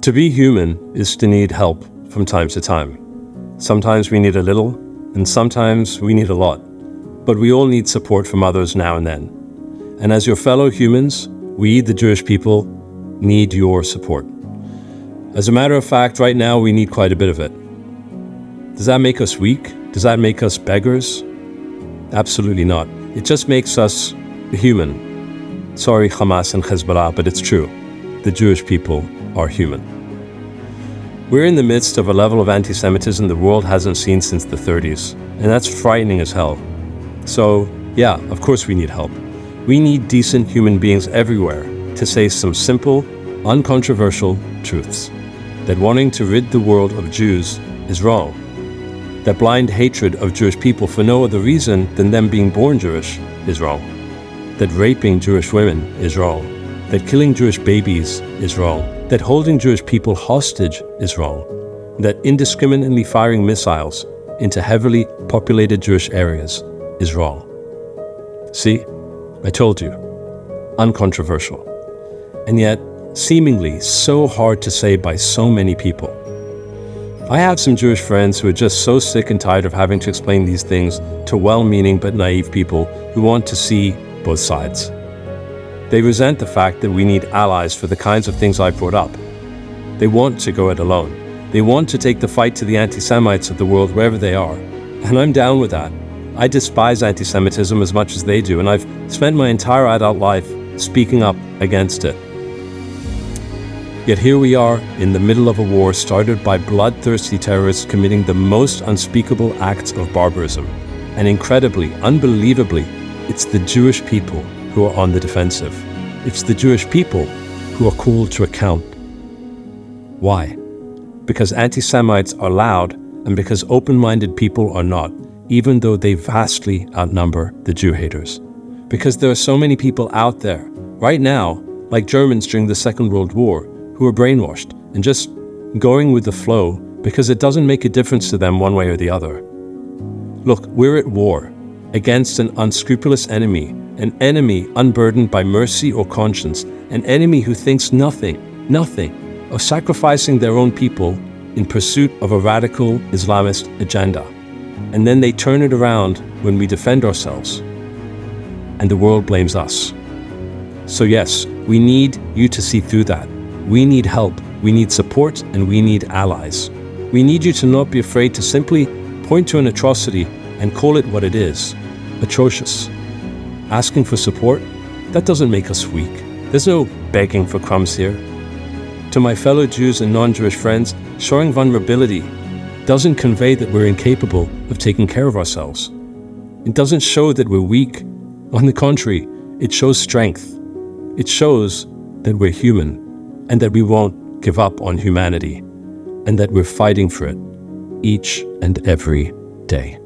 To be human is to need help from time to time. Sometimes we need a little, and sometimes we need a lot. But we all need support from others now and then. And as your fellow humans, we, the Jewish people, need your support. As a matter of fact, right now we need quite a bit of it. Does that make us weak? Does that make us beggars? Absolutely not. It just makes us human. Sorry, Hamas and Hezbollah, but it's true. The Jewish people are human. We're in the midst of a level of anti-Semitism the world hasn't seen since the 30s, and that's frightening as hell. So, yeah, of course we need help. We need decent human beings everywhere to say some simple, uncontroversial truths. That wanting to rid the world of Jews is wrong. That blind hatred of Jewish people for no other reason than them being born Jewish is wrong. That raping Jewish women is wrong. That killing Jewish babies is wrong. That holding Jewish people hostage is wrong. That indiscriminately firing missiles into heavily populated Jewish areas is wrong. See, I told you, uncontroversial. And yet, seemingly so hard to say by so many people. I have some Jewish friends who are just so sick and tired of having to explain these things to well-meaning but naive people who want to see both sides. They resent the fact that we need allies for the kinds of things I brought up. They want to go it alone. They want to take the fight to the anti-Semites of the world wherever they are. And I'm down with that. I despise anti-Semitism as much as they do, and I've spent my entire adult life speaking up against it. Yet here we are in the middle of a war started by bloodthirsty terrorists committing the most unspeakable acts of barbarism. And incredibly, unbelievably, it's the Jewish people who are on the defensive. It's the Jewish people who are called to account. Why? Because anti-Semites are loud and because open-minded people are not, even though they vastly outnumber the Jew haters. Because there are so many people out there, right now, like Germans during the Second World War, who are brainwashed and just going with the flow because it doesn't make a difference to them one way or the other. Look, we're at war against an unscrupulous enemy, an enemy unburdened by mercy or conscience, an enemy who thinks nothing of sacrificing their own people in pursuit of a radical Islamist agenda. And then they turn it around when we defend ourselves, and the world blames us. So yes, we need you to see through that. We need help, we need support, and we need allies. We need you to not be afraid to simply point to an atrocity and call it what it is, atrocious. Asking for support, that doesn't make us weak. There's no begging for crumbs here. To my fellow Jews and non-Jewish friends, showing vulnerability doesn't convey that we're incapable of taking care of ourselves. It doesn't show that we're weak. On the contrary, it shows strength. It shows that we're human and that we won't give up on humanity and that we're fighting for it each and every day.